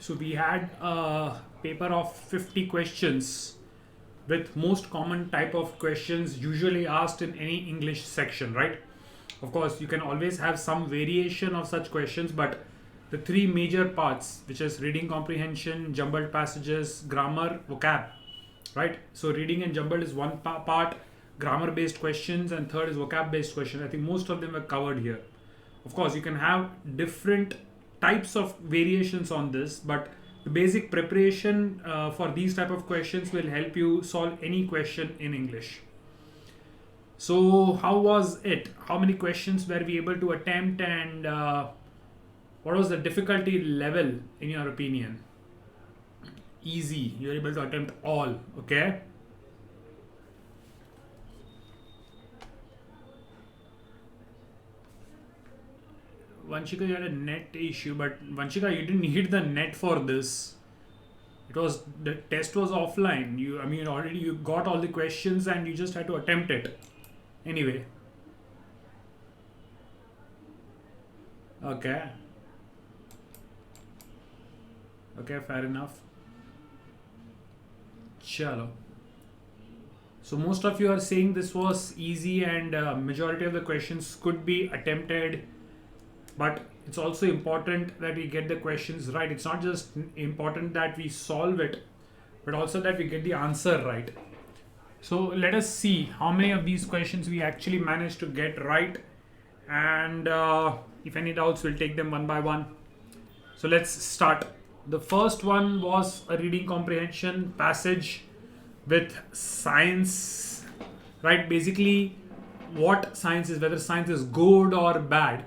So we had a paper of 50 questions with most common type of questions usually asked in any English section, right? Of course, you can always have some variation of such questions, but the three major parts, which is reading comprehension, jumbled passages, grammar, vocab, right? So reading and jumbled is one part, grammar based questions, and third is vocab based questions. I think most of them are covered here. Of course, you can have different types of variations on this, but the basic preparation for these type of questions will help you solve any question in English. So how was it? How many questions were we able to attempt, and what was the difficulty level in your opinion? Easy. You're able to attempt all. Okay. Vanshika, you had a net issue, but Vanshika, you didn't need the net for this. It was the test was offline. I mean, already you got all the questions and you just had to attempt it. Anyway. Okay. Okay, fair enough. Chalo. So most of you are saying this was easy, and majority of the questions could be attempted, but it's also important that we get the questions right. It's not just important that we solve it, but also that we get the answer right. So let us see how many of these questions we actually managed to get right, and if any doubts, we'll take them one by one. So let's start. The first one was a reading comprehension passage with science, right? Basically, what science is, whether science is good or bad,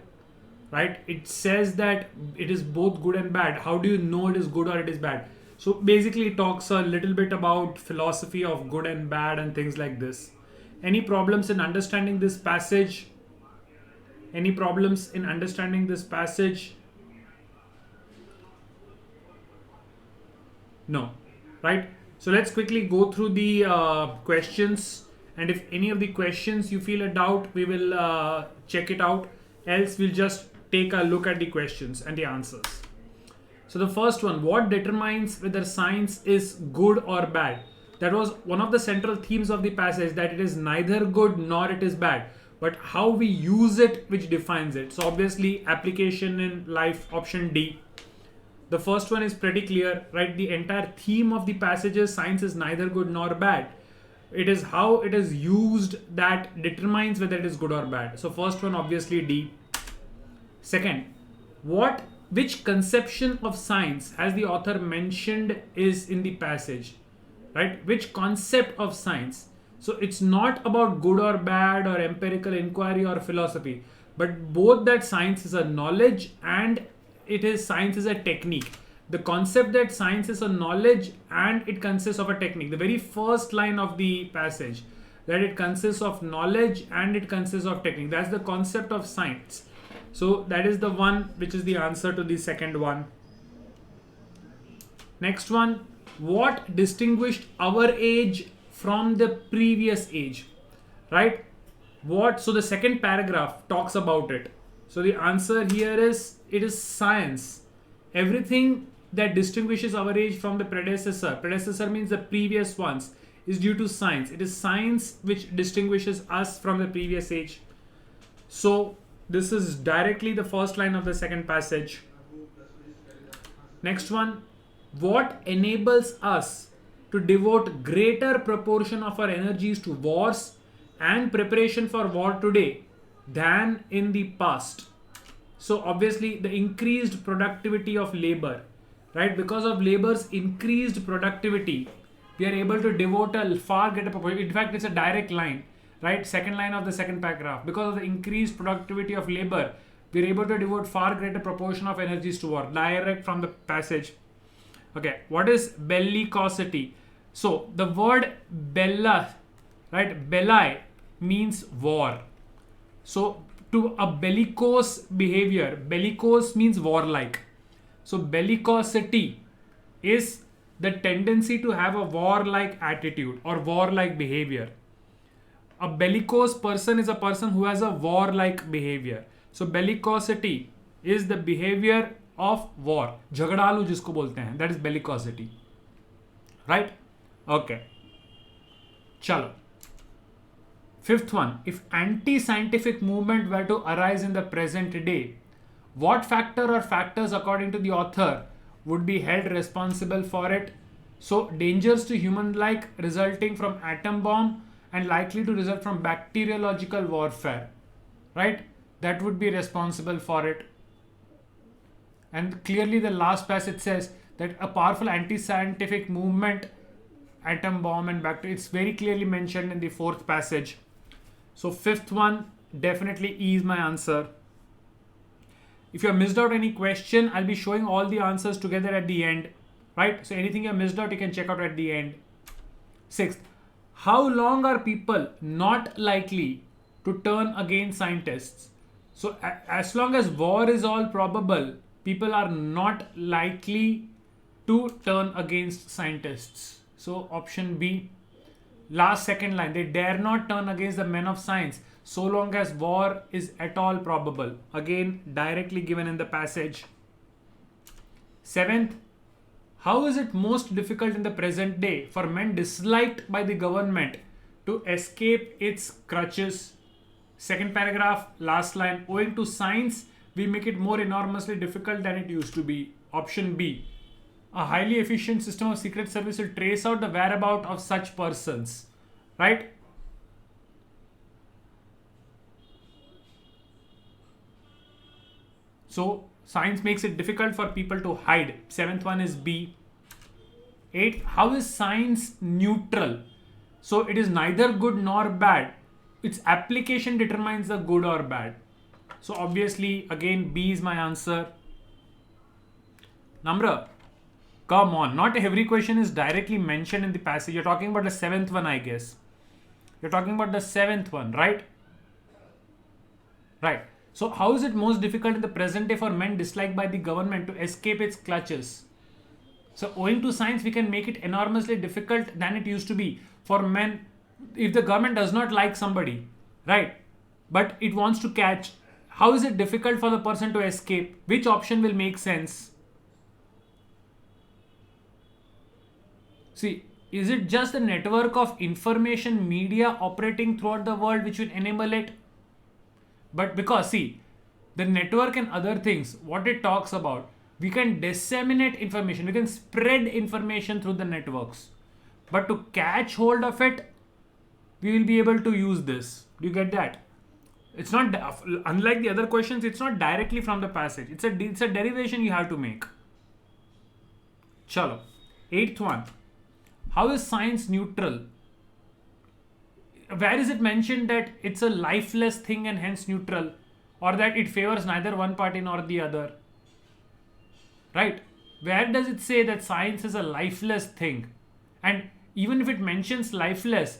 right? It says that it is both good and bad. How do you know it is good or it is bad? So basically, it talks a little bit about philosophy of good and bad and things like this. Any problems in understanding this passage? Any problems in understanding this passage? No, right? So let's quickly go through the questions, and if any of the questions you feel a doubt, we will check it out. Else, we'll just take a look at the questions and the answers. So the first one, what determines whether science is good or bad? That was one of the central themes of the passage, that it is neither good nor it is bad, but how we use it which defines it. So obviously, application in life, option D. The first one is pretty clear, right? The entire theme of the passage is science is neither good nor bad. It is how it is used that determines whether it is good or bad. So first one, obviously D. Second, which conception of science has the author mentioned is in the passage, right? Which concept of science? So it's not about good or bad or empirical inquiry or philosophy, but both that science is a knowledge and science is a technique. The concept that science is a knowledge and it consists of a technique. The very first line of the passage, that it consists of knowledge and it consists of technique. That's the concept of science. So that is the one which is the answer to the second one. Next one, what distinguished our age from the previous age, right? So the second paragraph talks about it. So the answer here is, it is science. Everything that distinguishes our age from the predecessor means the previous ones, is due to science. It is science which distinguishes us from the previous age. So this is directly the first line of the second passage. Next one, what enables us to devote greater proportion of our energies to wars and preparation for war today than in the past? So obviously, the increased productivity of labor, right? Because of labor's increased productivity, we are able to devote a far greater proportion. In fact, it's a direct line, right? Second line of the second paragraph. Because of the increased productivity of labor, we are able to devote far greater proportion of energies to war. Direct from the passage. Okay, what is bellicosity? So the word bella, right? Belli means war. So to a bellicose behavior, bellicose means warlike. So bellicosity is the tendency to have a warlike attitude or warlike behavior. A bellicose person is a person who has a warlike behavior. So bellicosity is the behavior of war. झगड़ालू जिसको बोलते हैं, that is bellicosity. Right? Okay. चलो. Fifth one, if anti-scientific movement were to arise in the present day, what factor or factors according to the author would be held responsible for it? So dangers to human life resulting from atom bomb and likely to result from bacteriological warfare, right? That would be responsible for it. And clearly the last passage says that a powerful anti-scientific movement, atom bomb and bacteria, it's very clearly mentioned in the fourth passage. So fifth one, definitely E is my answer. If you have missed out any question, I'll be showing all the answers together at the end, right? So anything you have missed out, you can check out at the end. Sixth, how long are people not likely to turn against scientists? So as long as war is all probable, people are not likely to turn against scientists. So option B, last second line, they dare not turn against the men of science so long as war is at all probable. Again, directly given in the passage. Seventh, how is it most difficult in the present day for men disliked by the government to escape its crutches? Second paragraph, last line, owing to science, we make it more enormously difficult than it used to be. Option B, a highly efficient system of secret service will trace out the whereabouts of such persons, right? So science makes it difficult for people to hide. Seventh one is B. 8. How is science neutral? So it is neither good nor bad. Its application determines the good or bad. So obviously again B is my answer. Namra, come on. Not every question is directly mentioned in the passage. You're talking about the seventh one, I guess. You're talking about the seventh one, right? Right. So how is it most difficult in the present day for men disliked by the government to escape its clutches? So owing to science, we can make it enormously difficult than it used to be for men. If the government does not like somebody, right, but it wants to catch, how is it difficult for the person to escape? Which option will make sense? See, is it just the network of information media operating throughout the world which will enable it? But because see, the network and other things, what it talks about, we can disseminate information, we can spread information through the networks. But to catch hold of it, we will be able to use this. Do you get that? It's not, unlike the other questions, it's not directly from the passage. It's a derivation you have to make. Chalo. Eighth one. How is science neutral? Where is it mentioned that it's a lifeless thing and hence neutral, or that it favors neither one party nor the other? Right? Where does it say that science is a lifeless thing? And even if it mentions lifeless,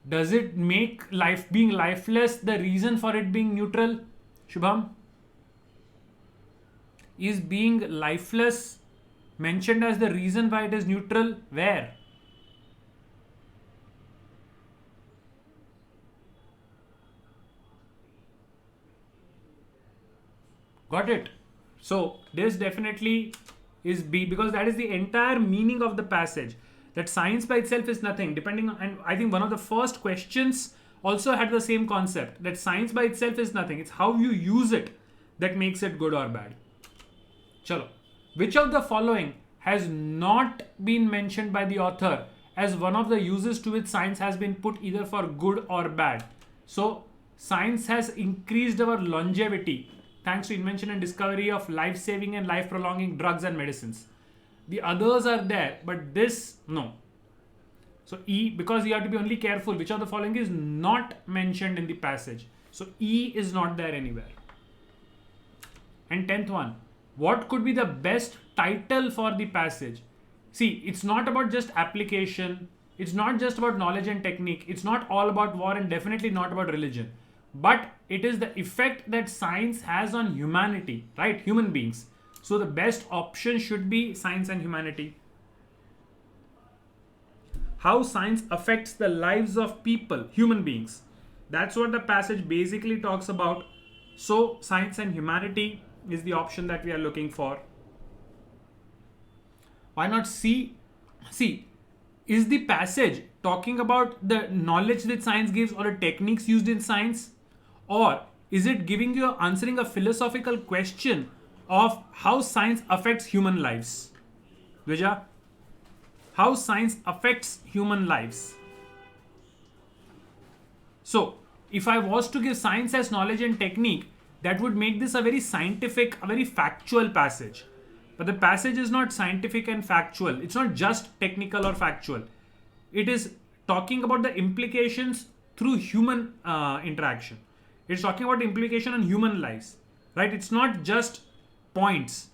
does it make life being lifeless the reason for it being neutral? Shubham? Is being lifeless mentioned as the reason why it is neutral? Where? Got it? So this definitely is B, because that is the entire meaning of the passage. That science by itself is nothing, depending on, and I think one of the first questions also had the same concept, that science by itself is nothing. It's how you use it that makes it good or bad. Chalo. Which of the following has not been mentioned by the author as one of the uses to which science has been put either for good or bad? So science has increased our longevity thanks to invention and discovery of life-saving and life-prolonging drugs and medicines. The others are there, but this, no. So E, because you have to be only careful which of the following is not mentioned in the passage. So E is not there anywhere. And 10th one, what could be the best title for the passage? See, it's not about just application. It's not just about knowledge and technique. It's not all about war and definitely not about religion. But it is the effect that science has on humanity, right? Human beings. So the best option should be science and humanity. How science affects the lives of people, human beings. That's what the passage basically talks about. So science and humanity, is the option that we are looking for. Why not C? See, is the passage talking about the knowledge that science gives or the techniques used in science? Or is it giving you answering a philosophical question of how science affects human lives? Vijay, how science affects human lives. So, if I was to give science as knowledge and technique, that would make this a very scientific, a very factual passage. But the passage is not scientific and factual. It's not just technical or factual. It is talking about the implications through human interaction. It's talking about the implication on human lives, right? It's not just points.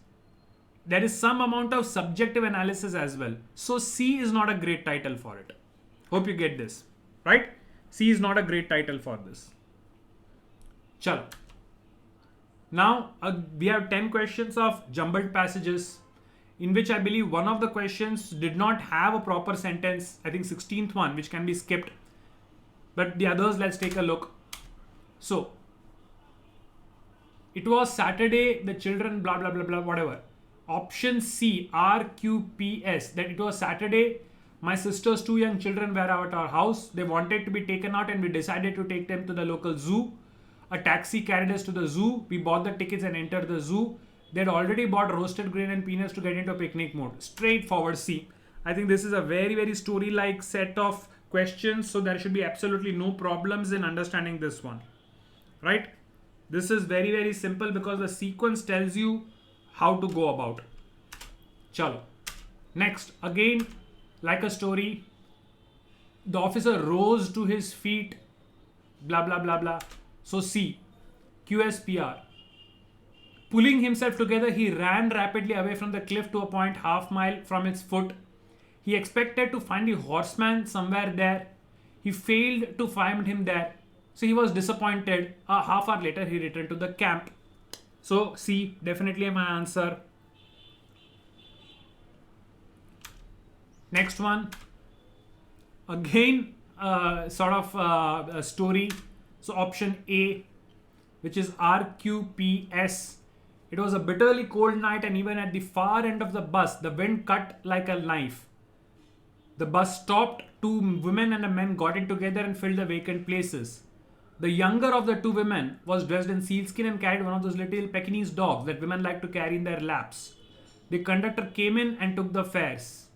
There is some amount of subjective analysis as well. So C is not a great title for it. Hope you get this, right? C is not a great title for this. Chalo. Now we have 10 questions of jumbled passages, in which I believe one of the questions did not have a proper sentence. I think 16th one, which can be skipped. But the others, let's take a look. So, it was Saturday, the children, blah, blah, blah, blah, whatever. Option C, RQPS, that it was Saturday. My sister's 2 young children were at our house. They wanted to be taken out and we decided to take them to the local zoo. A taxi carried us to the zoo. We bought the tickets and entered the zoo. They'd already bought roasted grain and peanuts to get into a picnic mode. Straightforward C. I think this is a very, very story-like set of questions. So there should be absolutely no problems in understanding this one. Right? This is very, very simple because the sequence tells you how to go about. Chalo. Next, again, like a story, the officer rose to his feet, blah, blah, blah, blah. So C, QSPR. Pulling himself together, he ran rapidly away from the cliff to a point half mile from its foot. He expected to find the horseman somewhere there. He failed to find him there. So he was disappointed. A half hour later, he returned to the camp. So C, definitely my answer. Next one. Again, sort of a story. So option A, which is RQPS. It was a bitterly cold night and even at the far end of the bus, the wind cut like a knife. The bus stopped. 2 women and a man got in together and filled the vacant places. The younger of the 2 women was dressed in sealskin and carried one of those little Pekingese dogs that women like to carry in their laps. The conductor came in and took the fares.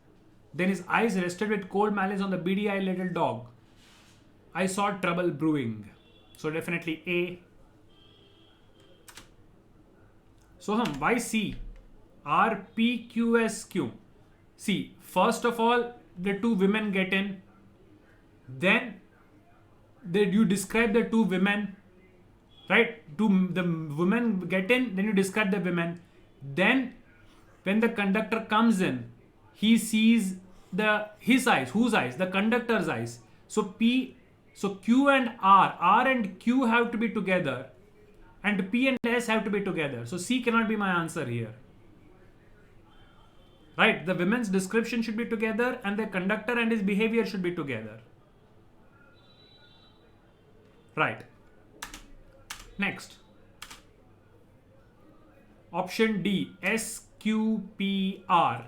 Then his eyes rested with cold malice on the beady-eyed little dog. I saw trouble brewing. So definitely A. Soham, why C? RPQSQ. See, first of all, the 2 women get in. Then you describe the 2 women, right? The women get in, then you describe the women. Then when the conductor comes in, he sees his eyes. Whose eyes? The conductor's eyes. So Q and R and Q have to be together, and P and S have to be together. So C cannot be my answer here. Right? The women's description should be together and the conductor and his behavior should be together. Right. Next. Option D, SQPR.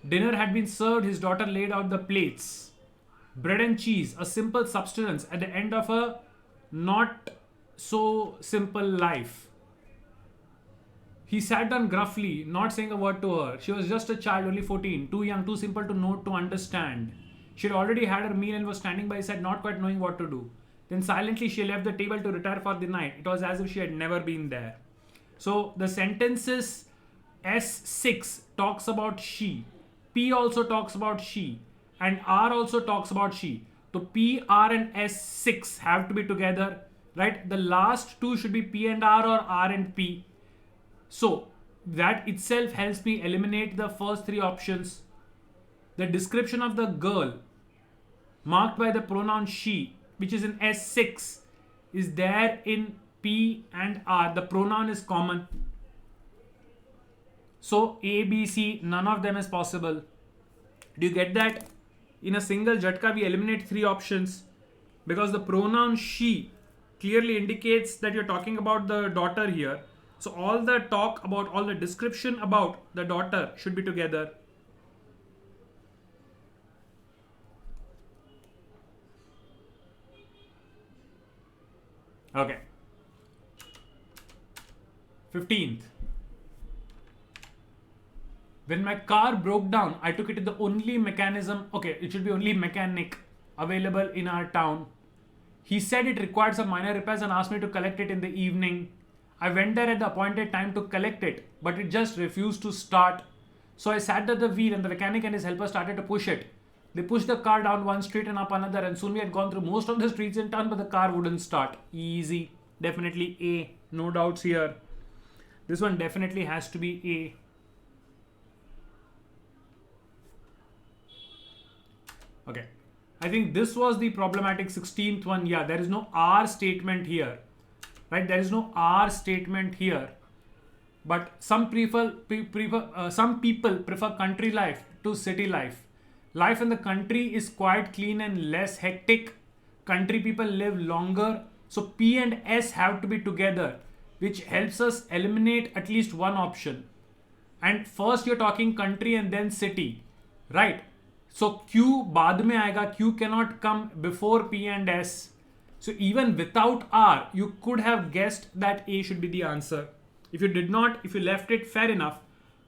Dinner had been served, his daughter laid out the plates. Bread and cheese, a simple subsistence at the end of a not so simple life. He sat down gruffly, not saying a word to her. She was just a child, only 14, too young, too simple to know, to understand. She had already had her meal and was standing by his side, not quite knowing what to do. Then silently she left the table to retire for the night. It was as if she had never been there. So the sentences S6 talks about she. P also talks about she. And R also talks about she. So P, R and S6 have to be together. Right? The last 2 should be P and R or R and P. So that itself helps me eliminate the first 3 options. The description of the girl marked by the pronoun she, which is in S6, is there in P and R. The pronoun is common. So A, B, C, none of them is possible. Do you get that? In a single jhatka, we eliminate 3 options because the pronoun she clearly indicates that you're talking about the daughter here. So all the talk about, all the description about the daughter should be together. Okay. 15th. When my car broke down, I took it to the only mechanism, okay, it should be only mechanic available in our town. He said it required some minor repairs and asked me to collect it in the evening. I went there at the appointed time to collect it, but it just refused to start. So I sat at the wheel and the mechanic and his helper started to push it. They pushed the car down one street and up another, and soon we had gone through most of the streets in town, but the car wouldn't start. Easy. Definitely A. No doubts here. This one definitely has to be A. Okay. I think this was the problematic 16th one. Yeah, there is no R statement here. Right? There is no R statement here. But some people prefer country life to city life. Life in the country is quite clean and less hectic. Country people live longer. So P and S have to be together, which helps us eliminate at least one option. And first you're talking country and then city. Right? So Q baad mein aayega. Q cannot come before P and S. So even without R, you could have guessed that A should be the answer. If you did not, if you left it, fair enough.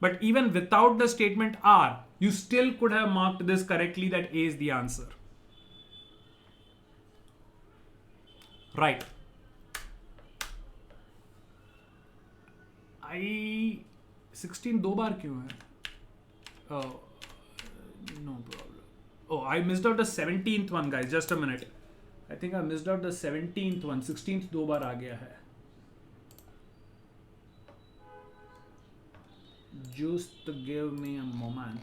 But even without the statement R, you still could have marked this correctly that A is the answer. Right. 16 दो बार क्यों है? Oh, no problem. Oh, I missed out the 17th one, guys. Just a minute. I think I missed out the 17th one. 16th दो बार आ गया है. Just give me a moment.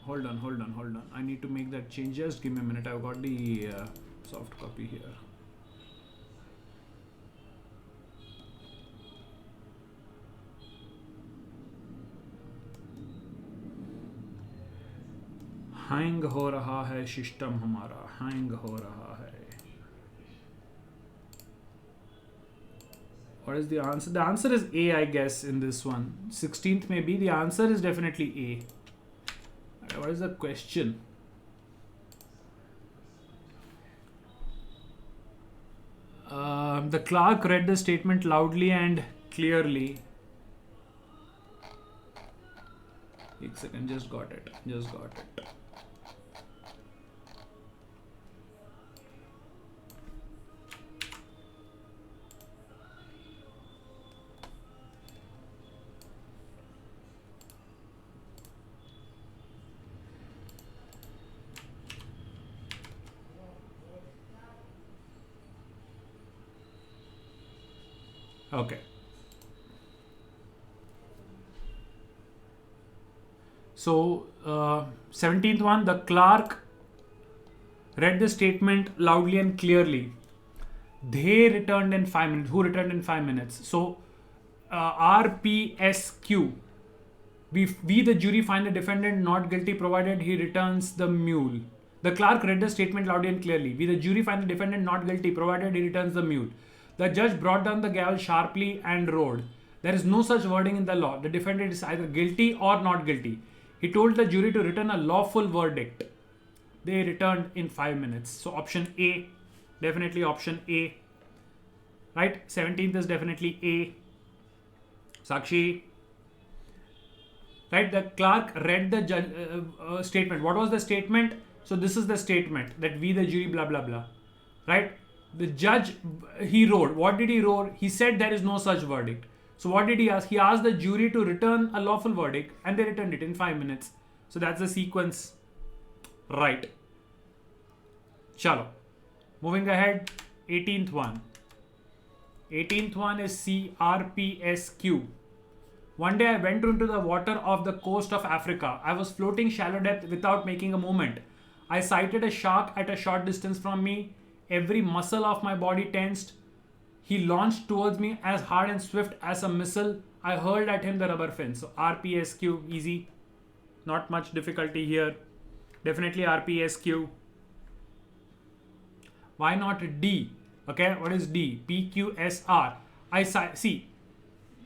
Hold on. I need to make that change. Just give me a minute. I've got the soft copy here. Hang हो रहा है system हमारा, hang हो रहा है. What is the answer? The answer is A, I guess, in this one. 16th maybe. The answer is definitely A. What is the question? The clerk read the statement loudly and clearly. One second, just got it. Okay. So 17th one, the clerk read the statement loudly and clearly. They returned in 5 minutes. Who returned in 5 minutes? So RPSQ. We the jury find the defendant not guilty provided he returns the mule. The clerk read the statement loudly and clearly. We the jury find the defendant not guilty provided he returns the mule. The judge brought down the gavel sharply and roared. There is no such wording in the law. The defendant is either guilty or not guilty. He told the jury to return a lawful verdict. They returned in 5 minutes. So option A, definitely option A. Right? 17th is definitely A. Sakshi. Right? The clerk read the statement. What was the statement? So this is the statement that we the jury blah blah blah. Right? The judge, he wrote. What did he wrote? He said there is no such verdict. So what did he ask? He asked the jury to return a lawful verdict and they returned it in 5 minutes. So that's the sequence. Right. Chalo. Moving ahead. 18th one. 18th one is CRPSQ. One day I went into the water off the coast of Africa. I was floating shallow depth without making a movement. I sighted a shark at a short distance from me. Every muscle of my body tensed. He launched towards me as hard and swift as a missile. I hurled at him the rubber fin. So RPSQ, easy. Not much difficulty here. Definitely RPSQ. Why not D? Okay, what is D? PQSR. See,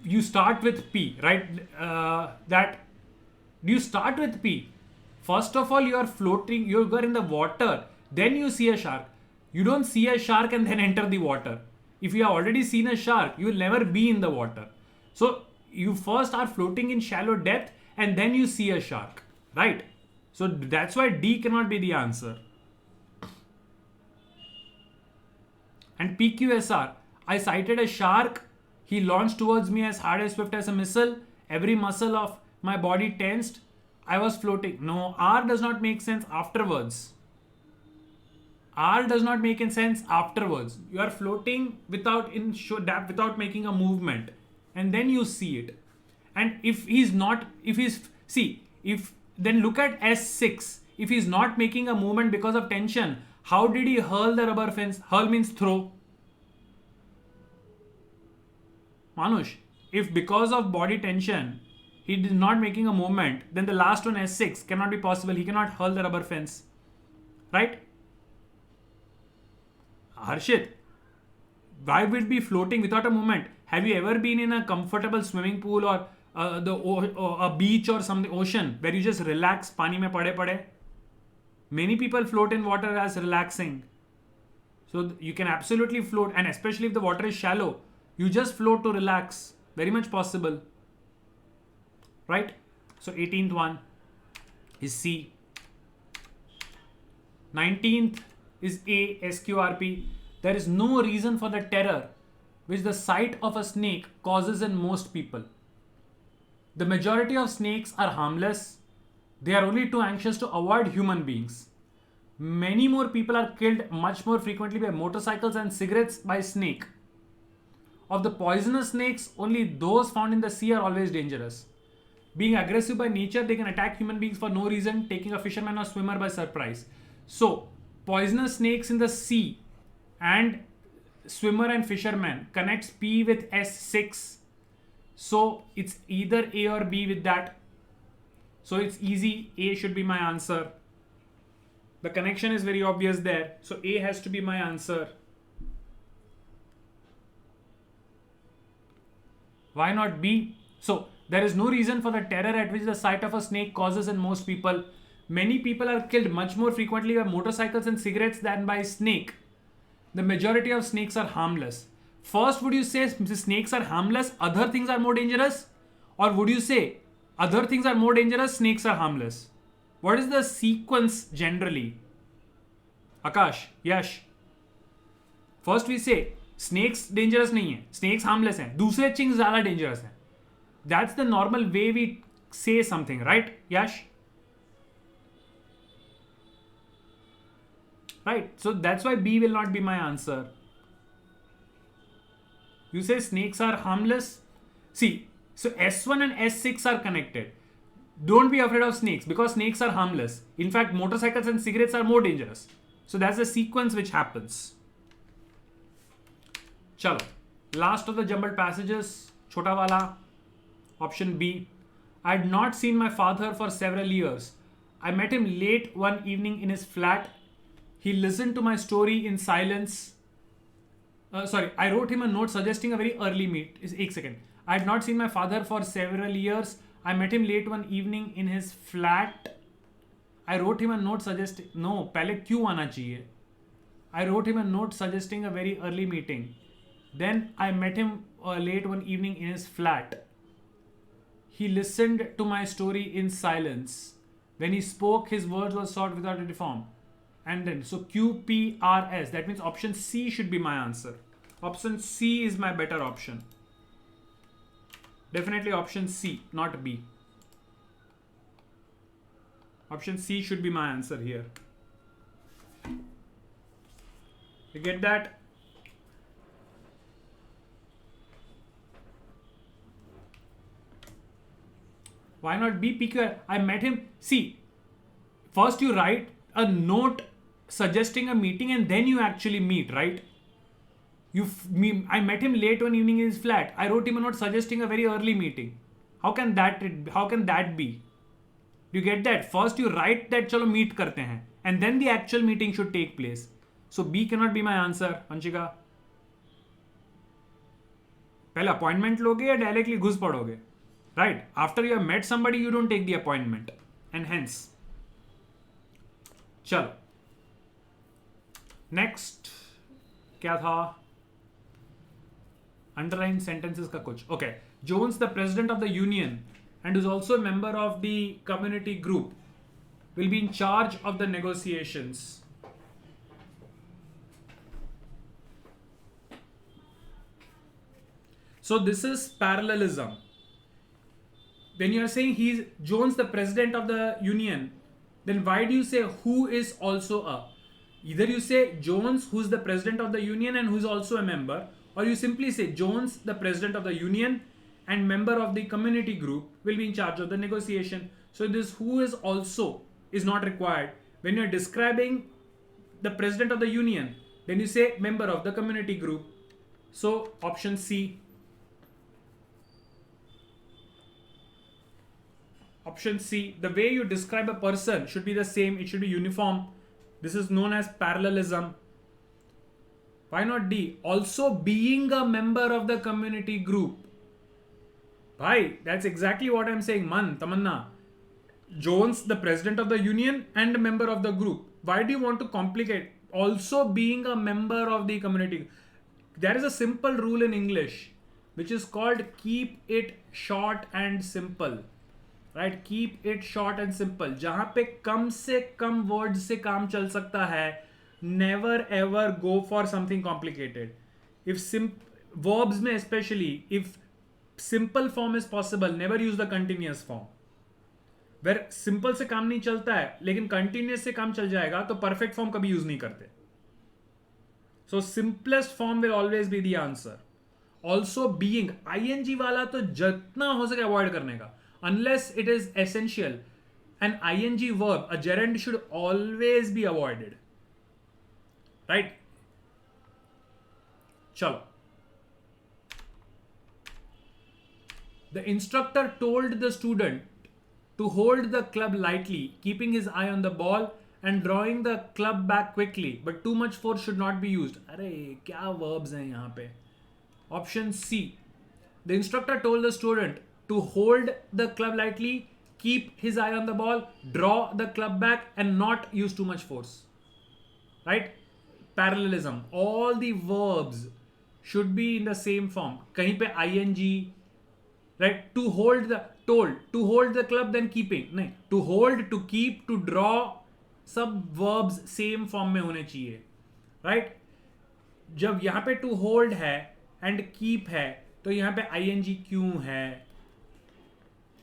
you start with P, right? Do you start with P? First of all, you are floating, you are in the water, then you see a shark. You don't see a shark and then enter the water. If you have already seen a shark, you will never be in the water. So you first are floating in shallow depth and then you see a shark, right? So that's why D cannot be the answer. And PQSR, I sighted a shark. He launched towards me as hard and swift as a missile. Every muscle of my body tensed. I was floating. No, R does not make sense afterwards. R does not make sense afterwards. You are floating without making a movement, and then you see it. And if then look at S6. If he's not making a movement because of tension, how did he hurl the rubber fence? Hurl means throw. Manush, if because of body tension he is not making a movement, then the last one S6 cannot be possible. He cannot hurl the rubber fence. Right? Harshit, why would it be floating without a movement? Have you ever been in a comfortable swimming pool or a beach or some ocean where you just relax, pani mein pade? Many people float in water as relaxing. So you can absolutely float, and especially if the water is shallow, you just float to relax. Very much possible. Right? So 18th one is C. 19th is A, SQRP. There is no reason for the terror which the sight of a snake causes in most people. The majority of snakes are harmless. They are only too anxious to avoid human beings. Many more people are killed much more frequently by motorcycles and cigarettes by snake. Of the poisonous snakes, only those found in the sea are always dangerous. Being aggressive by nature, they can attack human beings for no reason, taking a fisherman or swimmer by surprise. So, poisonous snakes in the sea and swimmer and fisherman connects P with S6. So, it's either A or B with that. So, it's easy. A should be my answer. The connection is very obvious there. So, A has to be my answer. Why not B? So, there is no reason for the terror at which the sight of a snake causes in most people. Many people are killed much more frequently by motorcycles and cigarettes than by snake. The majority of snakes are harmless. First, would you say snakes are harmless, other things are more dangerous? Or would you say other things are more dangerous, snakes are harmless? What is the sequence generally? Akash, Yash. First we say snakes dangerous नहीं है, snakes harmless हैं, दूसरे things ज़्यादा dangerous हैं. That's the normal way we say something, right, Yash? Right, so that's why B will not be my answer. You say snakes are harmless. See, so S1 and S6 are connected. Don't be afraid of snakes because snakes are harmless. In fact, motorcycles and cigarettes are more dangerous. So that's the sequence which happens. Chalo, last of the jumbled passages, chota wala, option B. I had not seen my father for several years. I met him late one evening in his flat. He listened to my story in silence. I wrote him a note suggesting a very early meet. Ek second. I had not seen my father for several years. I met him late one evening in his flat. I wrote him a note suggesting... No, पहले क्यों आना चाहिए? I wrote him a note suggesting a very early meeting. Then I met him late one evening in his flat. He listened to my story in silence. When he spoke, his words were short without a form. And then, so QPRS. That means option C should be my answer. Option C is my better option. Definitely option C, not B. Option C should be my answer here. You get that? Why not B? PQR. I met him. See, first you write a note suggesting a meeting and then you actually meet, right? I met him late one evening in his flat. I wrote him a note suggesting a very early meeting. How can that be? Do you get that? First you write that chalo meet karte hain and then the actual meeting should take place. So B cannot be my answer, Anshika. पहले appointment लोगे या directly घुस पड़ोगे? Right, after you have met somebody you don't take the appointment and hence. चलो next क्या था? Underline sentences का कुछ. Okay, Jones the president of the union and is also a member of the community group will be in charge of the negotiations. So this is parallelism. When you are saying he's Jones the president of the union, then why do you say who is also a? Either you say Jones who's the president of the union and who's also a member, or you simply say Jones the president of the union and member of the community group will be in charge of the negotiation. So this who is also is not required. When you're describing the president of the union, then you say member of the community group. So option C. Option C, the way you describe a person should be the same, it should be uniform. This is known as parallelism. Why not D? Also being a member of the community group. Bhai, that's exactly what I'm saying. Tamanna. Jones, the president of the union and a member of the group. Why do you want to complicate? Also being a member of the community. There is a simple rule in English which is called keep it short and simple. Right? Keep it short and simple. जहाँ पे कम से कम words से काम चल सकता है, never ever go for something complicated. If verbs में especially, if simple form is possible, never use the continuous form. Where simple से काम नहीं चलता है लेकिन continuous से काम चल जाएगा तो perfect form कभी यूज नहीं करते. So simplest form will always be the answer. Also being, ing वाला तो जितना हो सके avoid करने का, unless it is essential. An ing verb, a gerund should always be avoided. Right? Chalo. The instructor told the student to hold the club lightly, keeping his eye on the ball and drawing the club back quickly, but too much force should not be used. अरे क्या verbs हैं यहाँ पे? Option C. The instructor told the student to hold the club lightly, keep his eye on the ball, draw the club back and not use too much force. Right? Parallelism. All the verbs should be in the same form. कहीं पे ing, right? To hold the, told, to hold the club then keeping. नहीं, to hold, to keep, to draw, सब verbs same form में होने चाहिए. Right? जब यहाँ पे to hold है and keep है तो यहाँ पे ing क्यों है?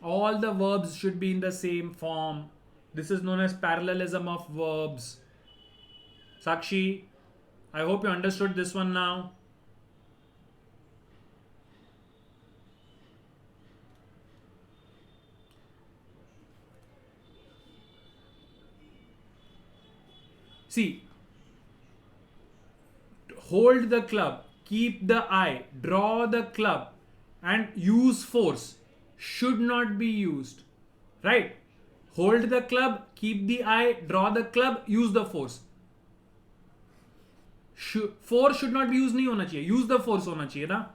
All the verbs should be in the same form. This is known as parallelism of verbs. Sakshi, I hope you understood this one now. See, hold the club, keep the eye, draw the club and use force should not be used. Right? Hold the club, keep the eye, draw the club, use the force. Force should not be used नहीं होना चाहिए. Use the force होना चाहिए ना.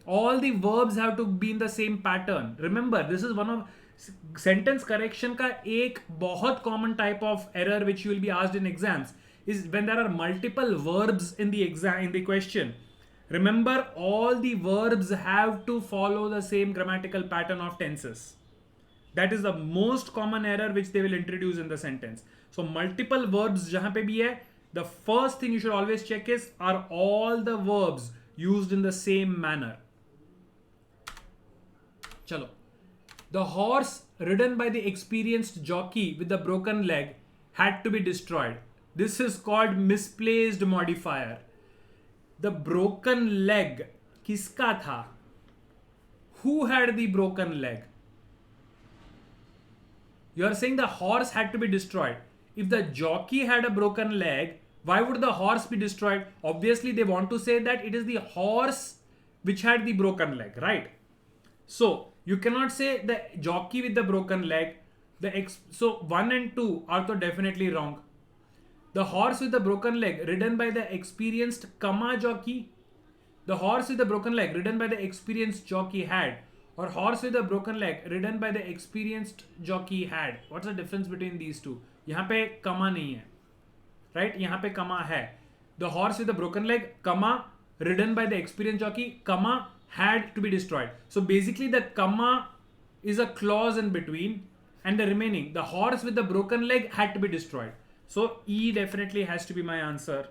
All the verbs have to be in the same pattern. Remember, this is one of sentence correction का एक बहुत common type of error which you will be asked in exams is when there are multiple verbs in the exam, in the question. Remember, all the verbs have to follow the same grammatical pattern of tenses. That is the most common error which they will introduce in the sentence. So multiple verbs जहाँ पे भी है, the first thing you should always check is, are all the verbs used in the same manner? Chalo. The horse ridden by the experienced jockey with the broken leg had to be destroyed. This is called misplaced modifier. The broken leg किसका था? Who had the broken leg? You are saying the horse had to be destroyed. If the jockey had a broken leg, why would the horse be destroyed? Obviously, they want to say that it is the horse which had the broken leg, right? So, you cannot say the jockey with the broken leg. So, 1 and 2 are so definitely wrong. The horse with the broken leg ridden by the experienced Kama jockey. The horse with the broken leg ridden by the experienced jockey had, or horse with a broken leg ridden by the experienced jockey had. What's the difference between these two? यहाँ पे कमा नहीं है, right? यहाँ पे कमा है. The horse with the broken leg, कमा, ridden by the experienced jockey, कमा, had to be destroyed. So basically the कमा is a clause in between, and the remaining, the horse with the broken leg had to be destroyed. So E definitely has to be my answer.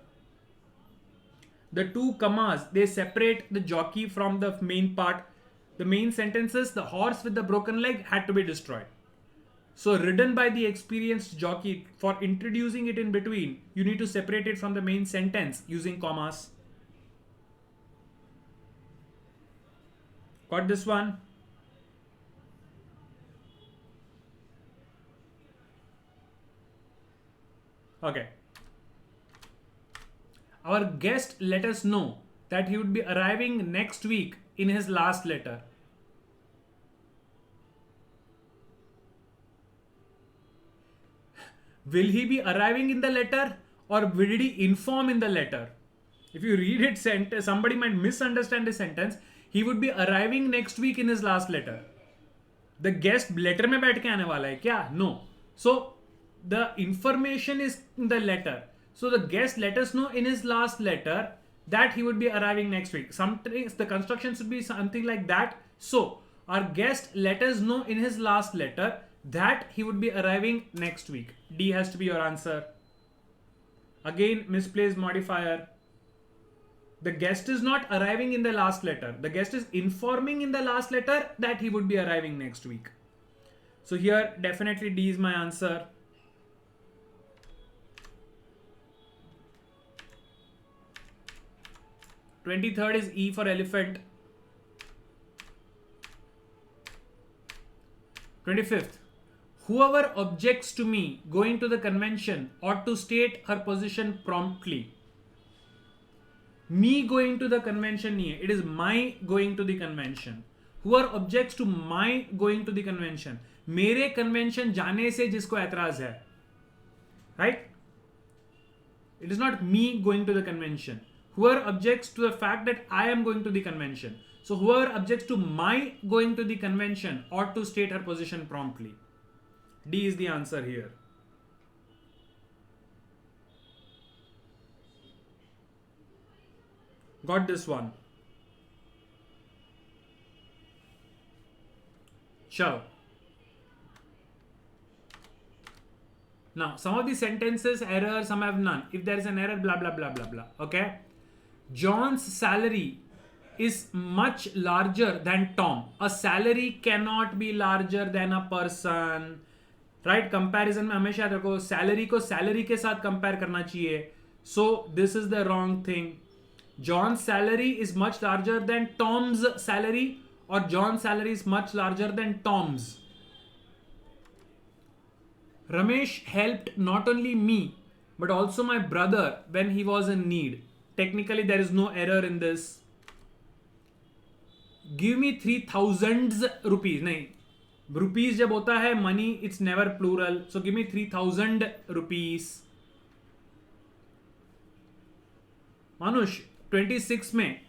The two commas, they separate the jockey from the main part. The main sentences, the horse with the broken leg had to be destroyed. So ridden by the experienced jockey, for introducing it in between, you need to separate it from the main sentence using commas. Got this one? Okay. Our guest let us know that he would be arriving next week in his last letter. Will he be arriving in the letter, or will he inform in the letter? If you read it, somebody might misunderstand the sentence. He would be arriving next week in his last letter. The guest letter में बैठ के आने वाला है क्या? No. So the information is in the letter. So the guest let us know in his last letter that he would be arriving next week. Sometimes the construction should be something like that. So our guest let us know in his last letter that he would be arriving next week. D has to be your answer. Again, misplaced modifier. The guest is not arriving in the last letter. The guest is informing in the last letter that he would be arriving next week. So here definitely D is my answer. Twenty-third is E for elephant. 25th. Whoever objects to me going to the convention ought to state her position promptly. Me going to the convention nahi hai. It is my going to the convention. Whoever objects to my going to the convention. मेरे convention जाने से जिसको ऐतराज है. Right? It is not me going to the convention. Whoever objects to the fact that I am going to the convention. So whoever objects to my going to the convention ought to state her position promptly. D is the answer here. Got this one? Sure. Now, some of the sentences error, some have none. If there is an error, blah, blah, blah, blah, blah. Okay? John's salary is much larger than Tom. A salary cannot be larger than a person. Right? Comparison में हमेशा याद रखो, salary को salary के साथ compare करना चाहिए. So, this is the wrong thing. John's salary is much larger than Tom's salary, or John's salary is much larger than Tom's. Ramesh helped not only me, but also my brother when he was in need. Technically, there is no error in this. Give me 3,000 rupees. नहीं, rupees जब होता है money, it's never plural. So give me 3,000 rupees. Manush, 26 में,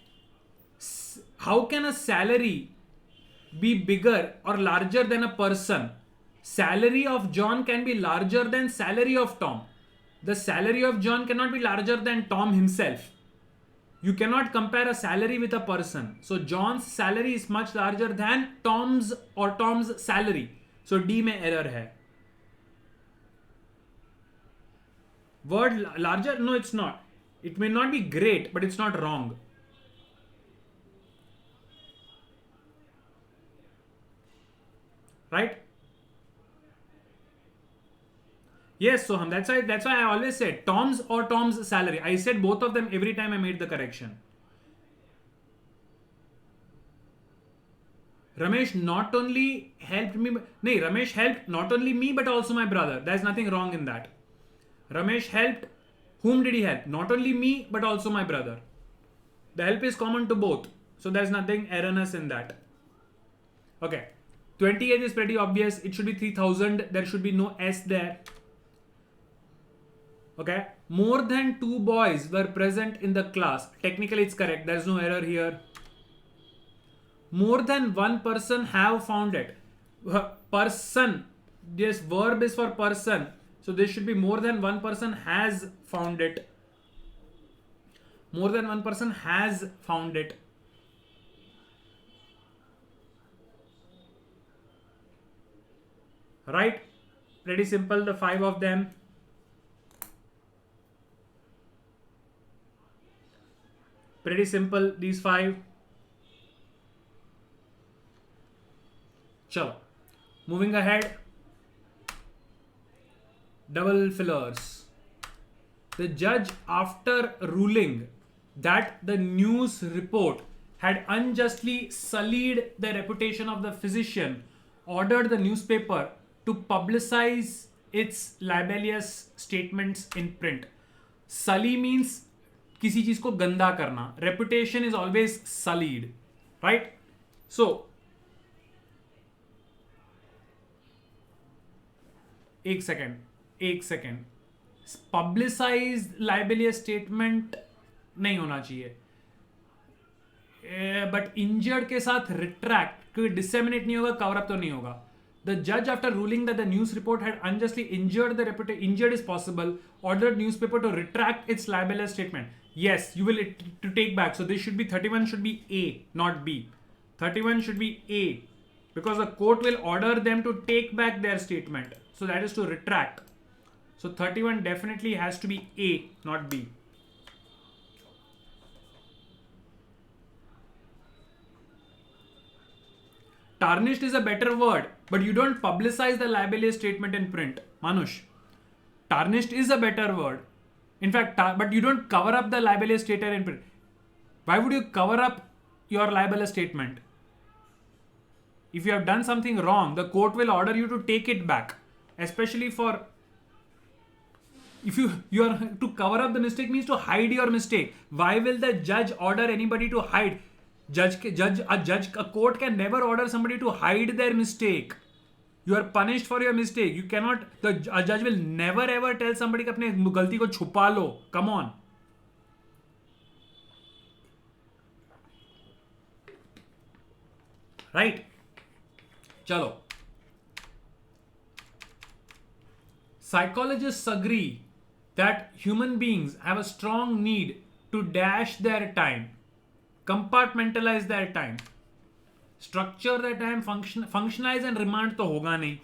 how can a salary be bigger or larger than a person? Salary of John can be larger than salary of Tom. The salary of John cannot be larger than Tom himself. You cannot compare a salary with a person. So John's salary is much larger than Tom's or Tom's salary. So D में error है. Word larger? No, it's not. It may not be great, but it's not wrong. Right? Yes, Soham. That's why I always said Tom's or Tom's salary. I said both of them every time I made the correction. Ramesh not only helped me. No, Ramesh helped not only me but also my brother. There's nothing wrong in that. Ramesh helped. Whom did he help? Not only me but also my brother. The help is common to both. So there's nothing erroneous in that. Okay. 28 is pretty obvious. It should be 3,000. There should be no S there. Okay. More than two boys were present in the class. Technically, it's correct. There's no error here. More than one person have found it. Person. This verb is for person. So this should be more than one person has found it. More than one person has found it. Right? Pretty simple, the 5 of them. Pretty simple, these 5. Chalo. Moving ahead. Double fillers. The judge, after ruling that the news report had unjustly sullied the reputation of the physician, ordered the newspaper to publicize its libelous statements in print. Sully means किसी चीज को गंदा करना. Reputation is always sullied, right? So एक second. Publicised लाइबेलियस statement नहीं होना चाहिए, but injured के साथ रिट्रैक्ट, क्योंकि डिसेमिनेट नहीं होगा, कवर अप तो नहीं होगा. द जज, after ruling that the news report had unjustly injured the reputation, injured is possible, ordered newspaper to retract its libellous statement. Yes, you will to take back. So this should be 31 should be A, not B. 31 should be A, because the court will order them to take back their statement. So that is to retract. So 31 definitely has to be A, not B. Tarnished is a better word, but you don't publicize the libelous statement in print. Manush, tarnished is a better word. In fact, but you don't cover up the libelous statement in print. Why would you cover up your libelous statement? If you have done something wrong, the court will order you to take it back. Especially for, if you are to cover up the mistake means to hide your mistake. Why will the judge order anybody to hide? A court can never order somebody to hide their mistake. You are punished for your mistake. You cannot, a judge will never ever tell somebody कि अपने गलती को छुपा लो. Come on. Right? चलो. Psychologists agree that human beings have a strong need to dash their time, compartmentalize their time, structure their time, functionalize and remand तो होगा नहीं,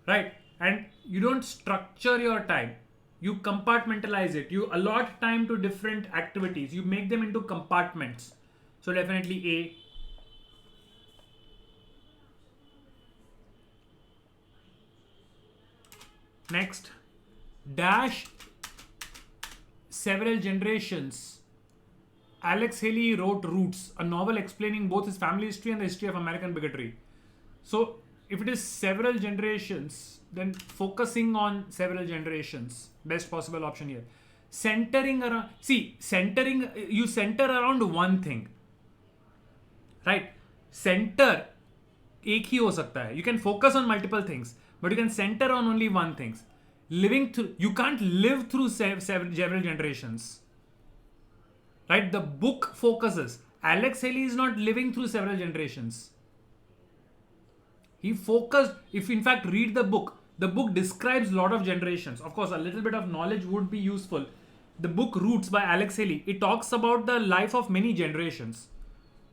right? And you don't structure your time, you compartmentalize it, you allot time to different activities, you make them into compartments. So definitely A. Next, dash several generations. Alex Haley wrote Roots, a novel explaining both his family history and the history of American bigotry. So, if it is several generations, then focusing on several generations, best possible option here. Centering around, centering, you center around one thing, right? Center एक ही हो सकता है. You can focus on multiple things, but you can center on only one thing. Living through, you can't live through several generations. Right? The book focuses. Alex Haley is not living through several generations. He focused, if in fact read the book describes a lot of generations. Of course, a little bit of knowledge would be useful. The book Roots by Alex Haley, it talks about the life of many generations.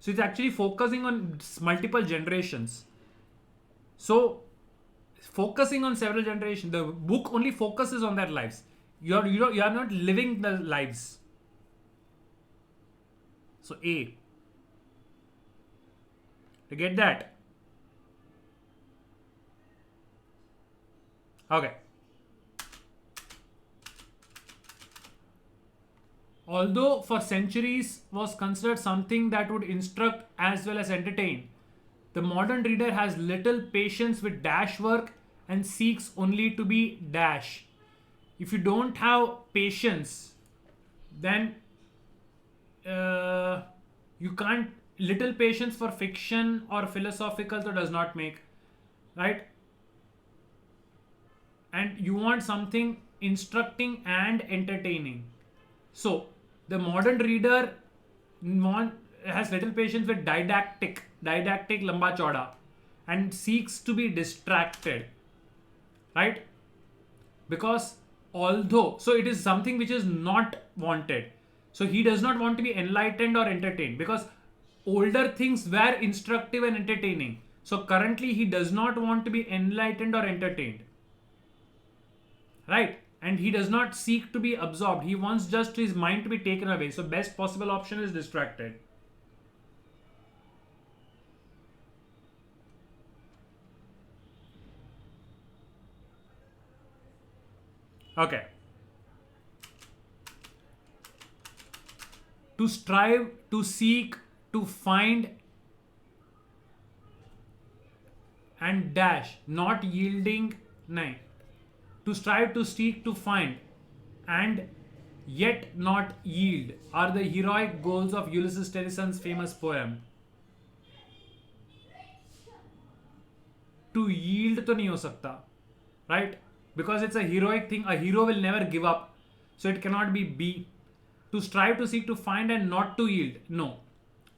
So it's actually focusing on multiple generations. So focusing on several generations, the book only focuses on their lives. You are not living the lives. So A. You get that? Okay. Although for centuries was considered something that would instruct as well as entertain, the modern reader has little patience with dash work and seeks only to be dash. If you don't have patience, then you can't, little patience for fiction or philosophical so does not make, right? And you want something instructing and entertaining. So the modern reader has little patience with didactic lamba chauda, and seeks to be distracted, right? Because although, so it is something which is not wanted. So he does not want to be enlightened or entertained, because older things were instructive and entertaining. So currently he does not want to be enlightened or entertained, right? And he does not seek to be absorbed. He wants just his mind to be taken away. So best possible option is distracted. Okay. To strive, to seek, to find, and dash, not yielding, nahin. To strive, to seek, to find, and yet not yield are the heroic goals of Ulysses Tennyson's famous poem. To yield to nahi ho sakta, right? Because it's a heroic thing. A hero will never give up. So it cannot be B. To strive, to seek, to find, and not to yield. No.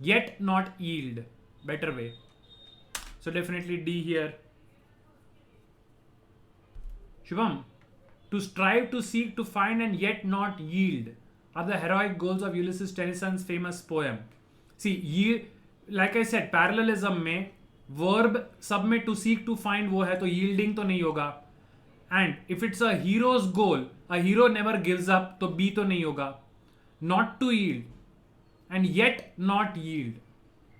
Yet not yield. Better way. So definitely D here. Shubham. To strive, to seek, to find, and yet not yield are the heroic goals of Ulysses Tennyson's famous poem. See, yield, like I said, parallelism में verb सब में to seek, to find वो है, तो yielding तो नहीं होगा. And if it's a hero's goal, a hero never gives up, तो B तो नहीं होगा. Not to yield and yet not yield.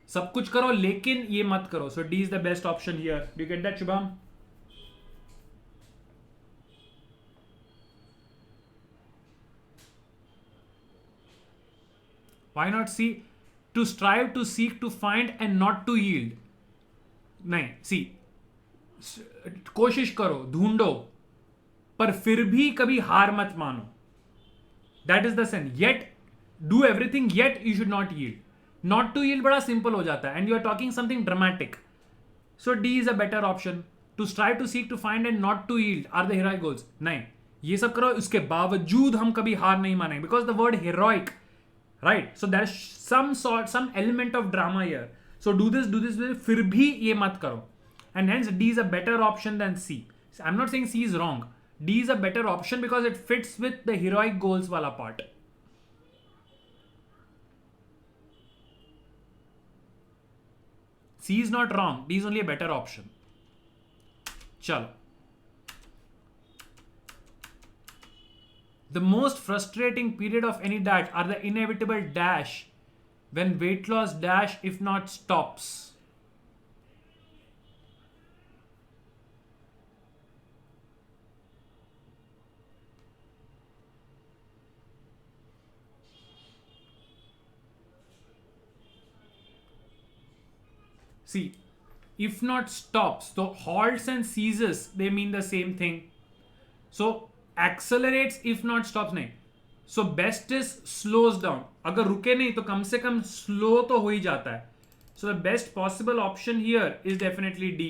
सब कुछ करो लेकिन ये मत करो. So D is the best option here. Do you get that, Shubham? Why not C? To strive, to seek, to find, and not to yield. नहीं, सी कोशिश करो, ढूंढो, पर फिर भी कभी हार मत मानो. That is the sense. Yet do everything, yet you should not yield. Not to yield बड़ा सिंपल हो जाता है, and you are talking something dramatic. So D is a better option. To strive, to seek, to find, and not to yield are the heroic goals. नहीं, ये सब करो, उसके बावजूद हम कभी हार नहीं मानेंगे, because the word heroic, right? So there is some element of drama here. So do this, फिर भी ये मत करो. And hence D is a better option than C. I'm not saying C is wrong. D is a better option because it fits with the heroic goals wala part. C is not wrong. D is only a better option. Chalo. The most frustrating period of any diet are the inevitable dash, when weight loss dash if not stops. See, if not stops, so halts and ceases, they mean the same thing. So accelerates if not stops नहीं. So best is slows down. अगर रुके नहीं तो कम से कम slow तो हो ही जाता है. So the best possible option here is definitely D.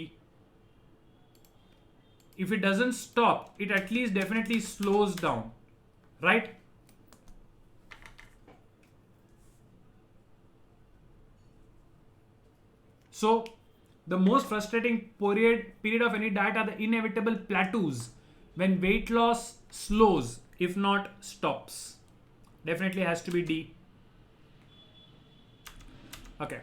If it doesn't stop, it at least definitely slows down, right? So the most frustrating period of any diet are the inevitable plateaus, when weight loss slows if not stops. Definitely has to be D. Okay.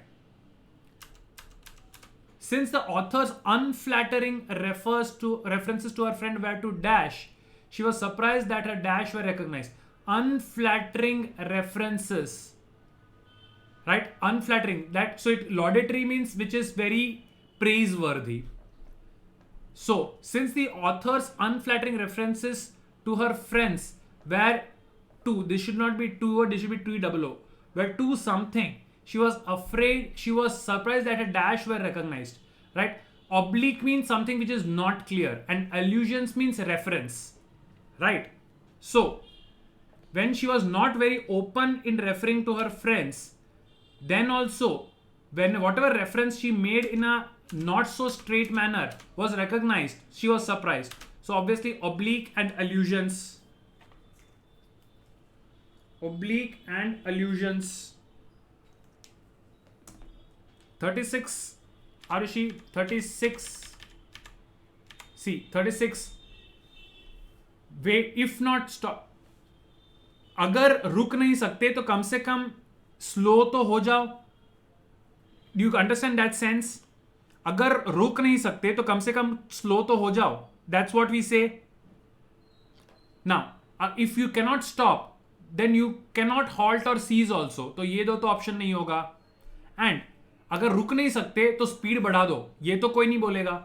Since the author's unflattering references to her friend were to dash, she was surprised that her dash were recognized. Unflattering references, right? Unflattering, that, so it laudatory means which is very praiseworthy. So since the author's unflattering references to her friends were to, this should not be to, or this should be to double O, were to something, she was surprised that her dash were recognized, right? Oblique means something which is not clear, and allusions means reference, right? So when she was not very open in referring to her friends, then also when whatever reference she made in a not so straight manner was recognized, she was surprised. So obviously oblique and allusions. oblique and allusions. 36 Arushi, 36. See 36. Wait, if not stop. अगर रुक नहीं सकते तो कम से कम slow तो हो जाओ. Do you understand that sense? अगर रुक नहीं सकते तो कम से कम स्लो तो हो जाओ. That's what we say. Now, if you cannot stop, then you cannot halt or cease also. तो ये दो तो ऑप्शन नहीं होगा. And अगर रुक नहीं सकते तो स्पीड बढ़ा दो. ये तो कोई नहीं बोलेगा.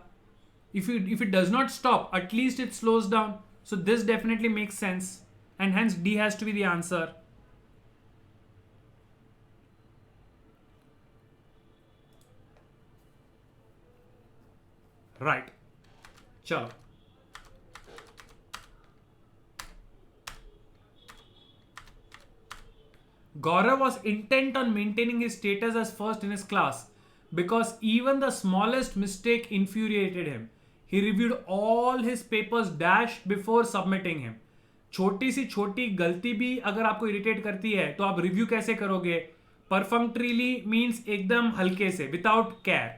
If it does not stop, at least it slows down. So this definitely makes sense. And hence D has to be the answer. Right. Chalo. Gaurav was intent on maintaining his status as first in his class because even the smallest mistake infuriated him. He reviewed all his papers dash before submitting him. छोटी सी छोटी गलती भी अगर आपको irritate करती है तो आप रिव्यू कैसे करोगे? परफंक्ट्रीली मीन्स एकदम हल्के से, विदाउट केयर.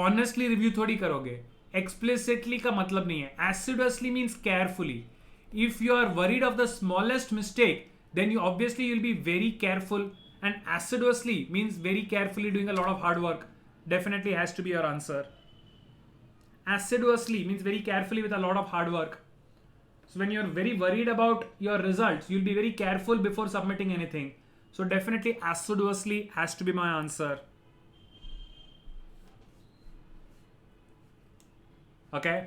ऑनेस्टली रिव्यू थोड़ी करोगे. एक्सप्लिसिटली का मतलब नहीं है. Assiduously means carefully. If you are worried of the smallest mistake, then you obviously will be very careful, and assiduously means very carefully doing a lot of hard work. Definitely has to be your answer. Assiduously means very carefully with a lot of hard work. So when you're very worried about your results, you'll be very careful before submitting anything. So definitely assiduously has to be my answer. Okay.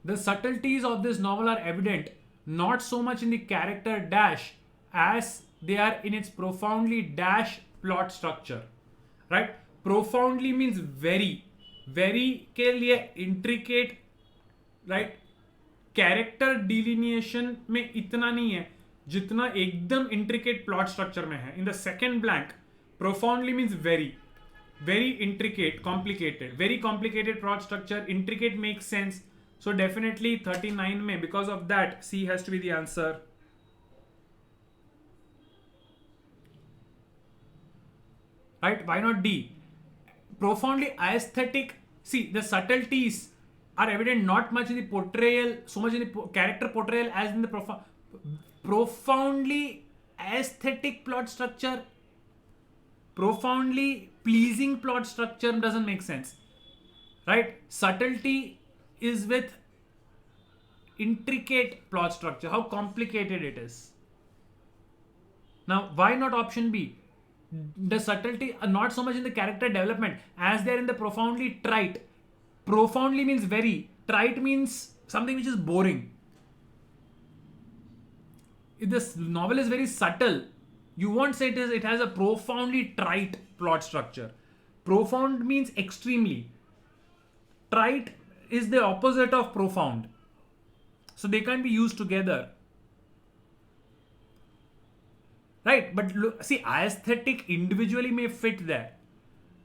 The subtleties of this novel are evident, not so much in the character dash as they are in its profoundly dash plot structure. Right? Profoundly means very. Very के लिए intricate, right? Character delineation में इतना नहीं है जितना एकदम intricate plot structure में है. In the second blank, profoundly means very. Very intricate, complicated. Very complicated plot structure. Intricate makes sense. So definitely 39 में, because of that, C has to be the answer. Right? Why not D? Profoundly aesthetic. See, the subtleties are evident not much in the portrayal, so much in the character portrayal as in the profoundly aesthetic plot structure. Profoundly pleasing plot structure doesn't make sense. Right? Subtlety is with intricate plot structure, how complicated it is. Now, why not option B? The subtlety are not so much in the character development as they are in the profoundly trite. Profoundly means very. Trite means something which is boring. If this novel is very subtle, you won't say it has a profoundly trite plot structure. Profound means extremely. Trite is the opposite of profound. So they can't be used together. Right? But look, see, aesthetic individually may fit there.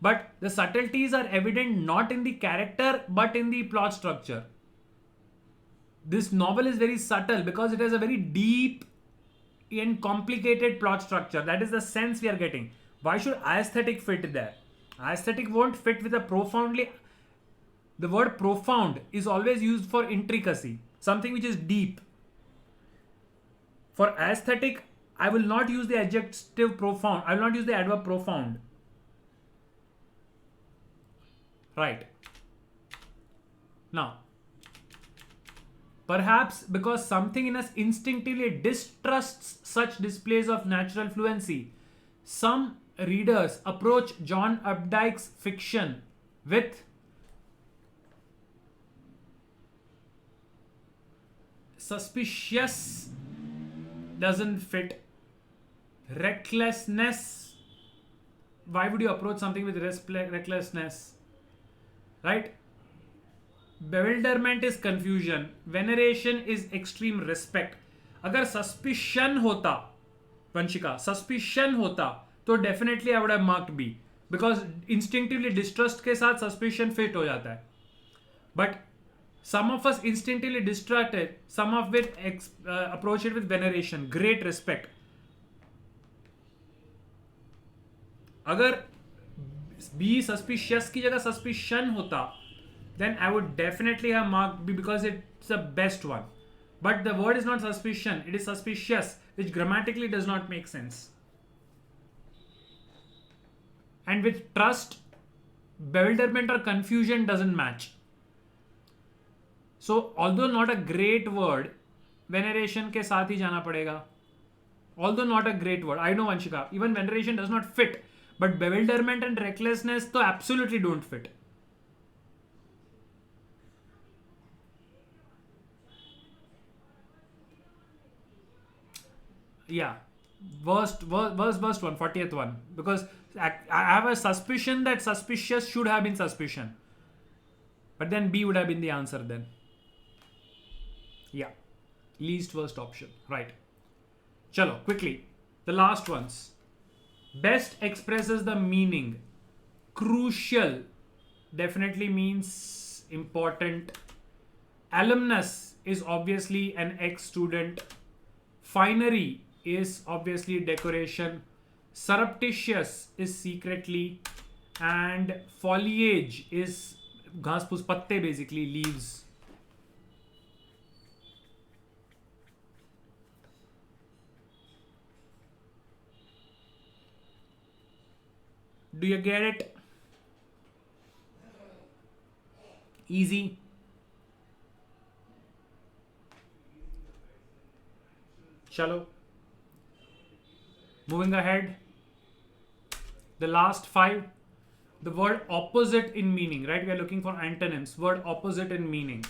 But the subtleties are evident not in the character but in the plot structure. This novel is very subtle because it has a very deep and complicated plot structure. That is the sense we are getting. Why should aesthetic fit there? Aesthetic won't fit with a profoundly. The word profound is always used for intricacy, something which is deep. For aesthetic, I will not use the adjective profound. I will not use the adverb profound. Right. Now, perhaps because something in us instinctively distrusts such displays of natural fluency, some readers approach John Updike's fiction with suspicious, doesn't fit. Recklessness. Why would you approach something with recklessness? Right? Bewilderment is confusion. Veneration is extreme respect. अगर suspicion होता, Vanshika, suspicion होता, तो definitely I would have marked B. Because instinctively distrust के साथ suspicion fit हो जाता है. But Some of us instinctively distrust it, some of it approach it with veneration, great respect. अगर be suspicious की जगह suspicion होता, then I would definitely have marked B because it's the best one. But the word is not suspicion, it is suspicious, which grammatically does not make sense. And with trust, bewilderment or confusion doesn't match. So although not a great word, veneration के साथ ही जाना पड़ेगा. Although not a great word, I know Vanshika, even veneration does not fit, but bewilderment and recklessness तो absolutely don't fit. Yeah, worst one, 40th one, because I have a suspicion that suspicious should have been suspicion, but then B would have been the answer then. Yeah, least worst option, right? Chalo, quickly, the last ones. Best expresses the meaning. Crucial definitely means important. Alumnus is obviously an ex-student. Finery is obviously decoration. Surreptitious is secretly. And foliage is घास फूस पत्ते, basically leaves. Do you get it? Easy. Chalo. Moving ahead. The last 5. The word opposite in meaning, right? We are looking for antonyms. Word opposite in meaning.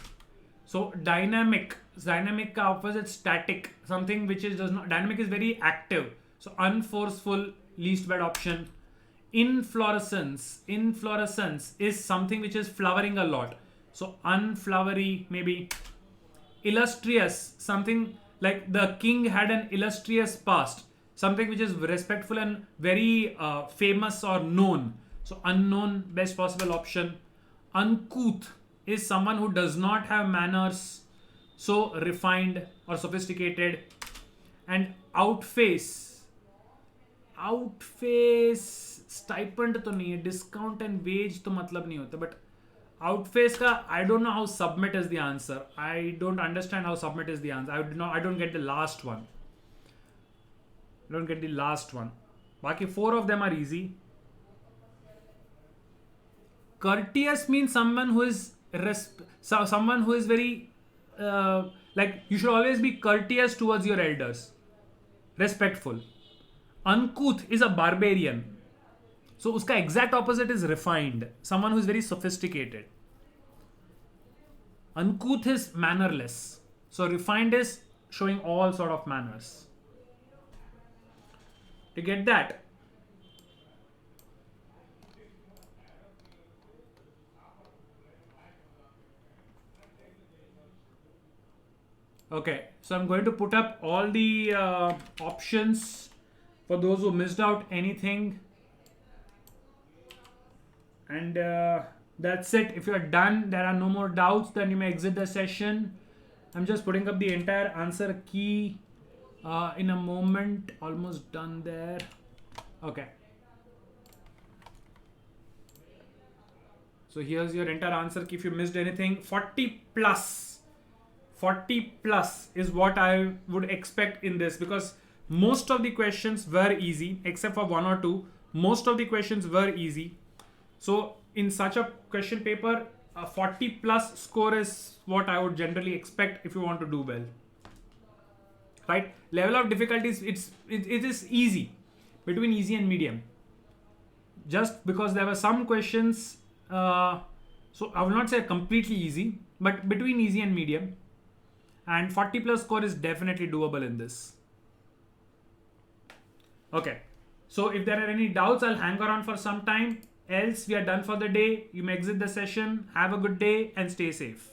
So dynamic. Dynamic ka opposite static. Something which is does not. Dynamic is very active. So unforceful, least bad option. Inflorescence. Inflorescence is something which is flowering a lot. So unflowery, maybe. Illustrious, something like the king had an illustrious past, something which is respectful and very famous or known. So unknown, best possible option. Uncouth is someone who does not have manners, so refined or sophisticated. And outface, stipend तो नहीं है, discount and veg तो मतलब नहीं होता, but आउटफेस का I don't know how submit is the answer. I don't understand how submit is the answer. I don't get the last one. बाकी 4 of them are easy. Courteous means someone who is very like you should always be courteous towards your elders, respectful. Uncouth is a barbarian. So uska exact opposite is refined, someone who is very sophisticated. Uncouth is mannerless. So refined is showing all sort of manners. To get that, okay, so I'm going to put up all the options for those who missed out anything, and that's it. If you are done, there are no more doubts, then you may exit the session. I'm just putting up the entire answer key in a moment. Almost done there. Okay, so here's your entire answer key. If you missed anything, 40 plus is what I would expect in this, because most of the questions were easy except for 1 or 2. Most of the questions were easy. So in such a question paper, a 40 plus score is what I would generally expect if you want to do well, right? Level of difficulties, it is easy, between easy and medium, just because there were some questions, so I will not say completely easy, but between easy and medium. And 40 plus score is definitely doable in this. Okay, so if there are any doubts, I'll hang around for some time. Else, we are done for the day. You may exit the session. Have a good day and stay safe.